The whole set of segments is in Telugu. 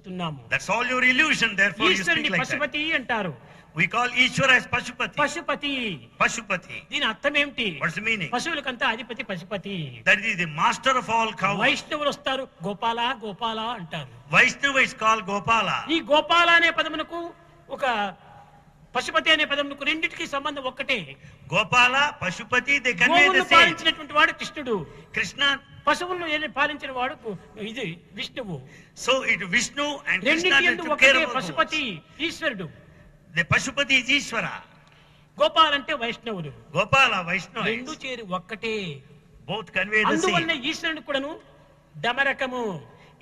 వస్తున్నాము. That's all your illusion, therefore you speak like that. Pashupati అంటారు. We call Ishvara as Pashupati. Pashupati దీని అర్థం ఏమిటి? What's the meaning? పశువులకంతా అధిపతి Pashupati. That is the master of all cows. వైష్ణవులు వస్తారు, గోపాల గోపాల అంటారు. Vaishnava is called Gopala. ఈ గోపాల అనే పదమునకు ఒక పశుపతి అనే పదమునకు రెండిటికి సంబంధం ఒక్కటే. Gopala Pashupati they convey the same. పాలించినటువంటి వాడు కృష్ణుడు. Krishna. పశువులను పాలించిన వాడు ఇది విష్ణువు. So it Vishnu and Krishna took care of Pashupati ఈశ్వరుడు. The Pashupati is Ishvara. Gopal అంటే వైష్ణవుడు. Gopala Vaishnava. రెండు చేరి ఒక్కటే. Both convey the same. అందువల్ల ఈశ్వరుడు కూడాను డమరకము.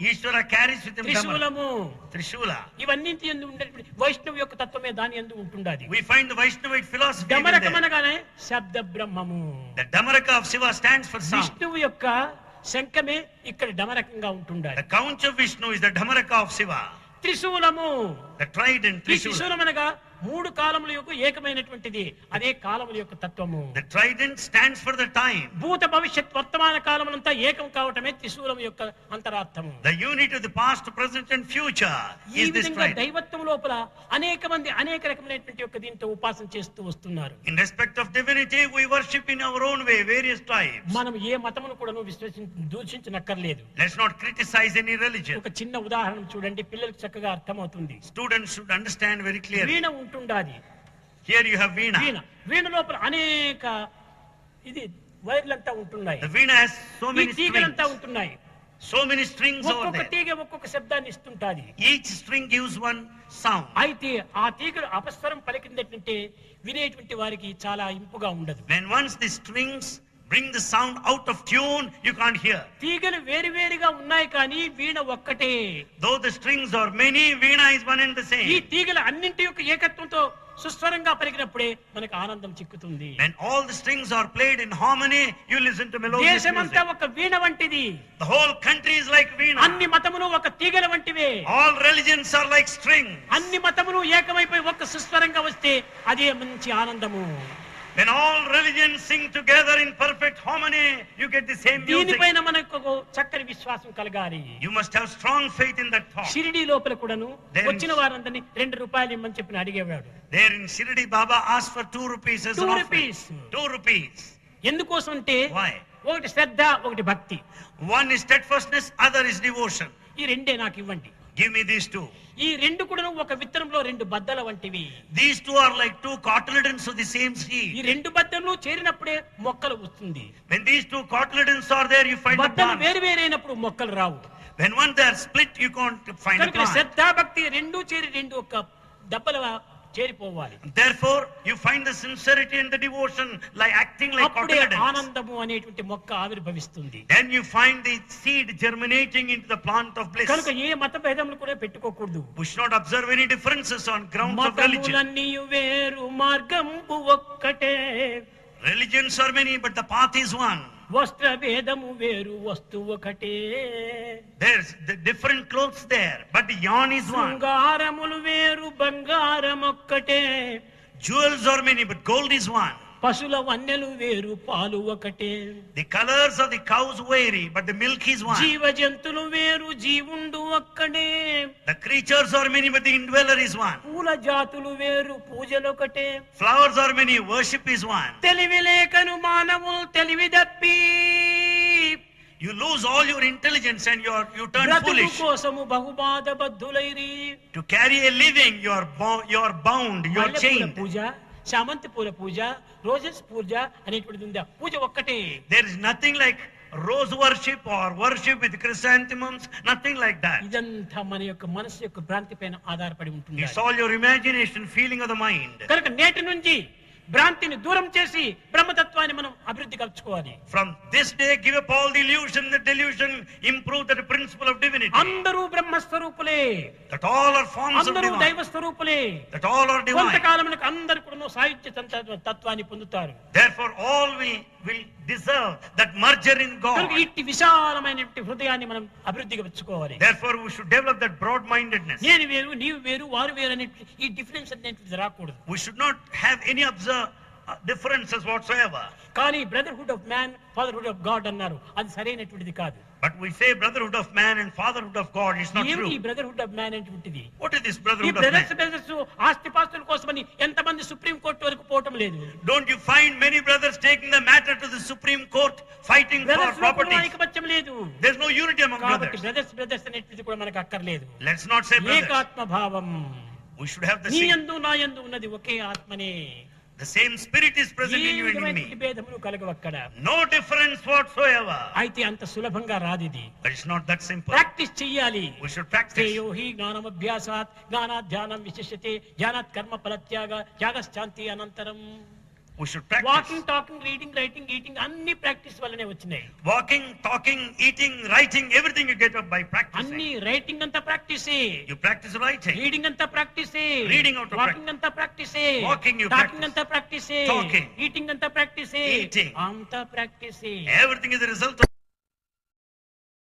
Ishvara carries with him త్రిశూలము. Trishula. ఇవన్నీ యందు ఉండేటువంటి వైష్ణవ యొక్క తత్వమే దాని యందు ఉంటుండాది. We find the Vaishnavite philosophy. డమరకం అనగానే శబ్ద బ్రహ్మము. The Damaraka of Shiva stands for sound. విష్ణువు యొక్క శంఖమే ఇక్కడ డమరకంగా ఉంటుండాది. The conch of Vishnu is the Damaraka of Shiva. త్రిశూలము. The trident Trishula. త్రిశూలం అనగా మూడు కాలముల యొక్క ఏకమైనటువంటిది. అదే కాలముల యొక్క తత్వము. The trident stands for the time. భూత భవిష్యత్ వర్తమాన కాలములంతా ఏకం కావటమే త్రిశూలం యొక్క అంతరార్థము. The unity of the past, present and future is this trident. దైవత్వం లోపల అనేక మంది అనేక రకమైనటువంటి యొక్క దీంతో ఉపాసన చేస్తూ వస్తున్నారు. In respect of divinity we worship in our own way various types. మనం ఏ మతమును కూడా దూషించనక్కర్లేదు. Let's not criticize any religion. ఒక చిన్న ఉదాహరణ చూడండి, పిల్లలకు చక్కగా అర్థమవుతుంది. Students should understand very clearly. Veena ఉంటుండాది. Here you have veena. వీణ లోపల అనేక ఇది వైర్లంతా ఉంటున్నాయి. The veena has so many తీగలంతా ఉంటున్నాయి. So many strings over ఒక్కొక్క there. తీగ ఒక్కొక్క శబ్దాన్ని ఇస్తుంటాది. Each string gives one sound. అయితే ఆ తీగలు అపస్వరం పలికిందంటే వినేటువంటి వారికి చాలా ఇంపుగా ఉండదు. When once the strings bring the sound out of tune, you can't hear. తీగలు వేరువేరుగా ఉన్నాయి కానీ వీణ ఒక్కటే. Though the strings are many, veena is one and the same. ఈ తీగల అన్నింటి యొక్క ఏకత్వంతో సుస్వరంగా పలికినప్పుడే మనకు ఆనందం చిక్కుతుంది. When all the strings are played in harmony, you listen to melodious music. దేశమంతా ఒక వీణ వంటిది. The whole country is like veena. అన్ని మతములు ఒక తీగల వంటివే. All religions are like strings. అన్ని మతములు ఏకమైపోయి ఒక సుస్వరంగా వస్తే అదే మంచి ఆనందము. When all religions sing together in perfect harmony, you get the same music. దీనిపైన మనకు చక్కని విశ్వాసం కలగాలి. You must have strong faith in that thought. Shirdi లోపల కూడాను వచ్చిన వారందరినీ 2 రూపాయలు ఇమ్మని చెప్పి అడిగేవాడు. There in Shirdi, Baba asked for 2 rupees as an offering. 2 rupees. ఎందుకోసం అంటే Why? ఒకటి శ్రద్ధ, ఒకటి భక్తి. One is steadfastness, other is devotion. ఈ రెండే నాకు ఇవ్వండి. Give me these 2. ఈ రెండు కూడా ఒక విత్తనంలో 2 బద్దల వంటివి. These 2 are like 2 cotyledons of the same seed. ఈ 2 బద్దలు చేరినప్పుడే మొక్కలు వస్తుంది. When these 2 cotyledons are there, you find the బద్దలు plant. వేరువేరైనప్పుడు మొక్కలు రావు. When one they are split, you can't find a plant. శ్రద్ధ భక్తి రెండు చేరి 2 ఒక దెబ్బల చేరిపోవాలి. Therefore you find the sincerity and the devotion like acting like cotyledons. ఆనందము అనేటువంటి మొక్క ఆవిర్భవిస్తుంది. Then you find the seed germinating into the plant of bliss. కనుక ఏ మత భేదములు కూడా పెట్టుకోకూడదు. We should not observe any differences on grounds of religion. మతములన్నీ వేరు మార్గంబు ఒక్కటే. Religions are many but the path is one. వస్త్ర భేదము వేరు వస్తువు ఒకటే. There's the different clothes there but the yarn is one. శృంగారములు వేరు బంగారం ఒక్కటే. Jewels are many but gold is one. పశుల వన్నెలు వేరు పాలు ఒకటే. The colors of the cows vary but the milk is one. జీవ జంతువులు వేరు జీవుండు ఒక్కడే. The creatures are many but the indweller is one. పూల జాతులు వేరు పూజలొకటే. Flowers are many, worship is one. తెలివి లేకను మానవులు తెలివి తప్పి. You lose all your intelligence and you turn foolish. కోసము బహుబాధ బద్ధులైరి. To carry a living you are bound, you are chained. పూజ, శామంతి పూల పూజ, రోజెస్ పూజ అనేటువంటిది ఉంది. పూజ ఒక్కటే. There is nothing like rose worship or worship with chrysanthemums, nothing like that. ఇదంతా మన యొక్క మనసు యొక్క భ్రాంతి పైన ఆధారపడి ఉంటుంది. It's all your imagination, feeling of the mind. కనుక నేటి నుంచి భ్రాంతిని దూరం చేసి బ్రహ్మతత్వాన్ని మనం అభివృద్ధి కల్పించుకోవాలి. From this day give up all the illusion, the delusion, improve the principle of divinity. అందరూ బ్రహ్మస్వరూపులే. That all are forms of అందరూ divine. దైవ స్వరూపులే. That all are divine. కొంతకాలమునకు అందరూ కూడా సాహిత్య తత్వాన్ని పొందుతారు. Therefore all we will deserve that merger in God. కనుక ఇట్టి విశాలమైనటువంటి హృదయాన్ని మనం అభివృద్ధి కల్పించుకోవాలి. Therefore we should develop that broad mindedness. నేను వేరు నీవు వేరు వారు వేరు అనే ఈ డిఫరెన్స్ అనేటువంటిది రాకూడదు. We should not have any differences whatsoever. కానీ brotherhood of man fatherhood of God అన్నారు. అది సరైనటువంటిది కాదు. But we say brotherhood of man and fatherhood of God. It's not ఏమిటి ఈ true. బ్రదర్హుడ్ ఆఫ్ మ్యాన్ అంటే ఉంటుంది? What is this ఈ brotherhood of man? బ్రదర్స్ ఆస్తిపాస్తుల కోసమని ఎంతమంది సుప్రీం కోర్టు వరకు పోవటం లేదు. Don't you find many brothers taking the matter to the Supreme Court, fighting for brothers లో properties? ఐకమత్యం లేదు. There's no unity among కాబట్టి brothers. బ్రదర్స్ అనేటిది కూడా మనకు అక్కర్లేదు. Let's not say brothers. ఏకాత్మ భావం. We should have the నీ same. యందు నా యందు ఉన్నది ఒకే ఆత్మనే. The same spirit is present A in you and in విధమైనటువంటి me. భేదములు కలగవు అక్కడ. No difference whatsoever. అయితే అంత సులభంగా రాదు ఇది. But it's not that simple. Practice చెయ్యాలి. We should practice. శ్రేయో హి జ్ఞానమభ్యాసాత్ జ్ఞానాత్ ధ్యానం విశిష్యతే జ్ఞానాత్ కర్మ ఫలత్యాగ త్యాగశ్చాంతి అనంతరం. We should practice. Walking, talking, reading, writing, eating అన్ని ప్రాక్టీస్ వల్లనే వచ్చినాయి. Walking, talking, eating, writing, everything you get up by practicing. అన్ని రైటింగ్ అంతా ప్రాక్టీసే, You practice writing. రీడింగ్ అంతా ప్రాక్టీసే, Reading out of వాకింగ్ అంతా ప్రాక్టీసే, Walking you టాకింగ్ practice. అంతా ప్రాక్టీసే, Talking. ఈటింగ్ అంతా ప్రాక్టీసే, Eating. అంతా ప్రాక్టీసే. Everything is the result of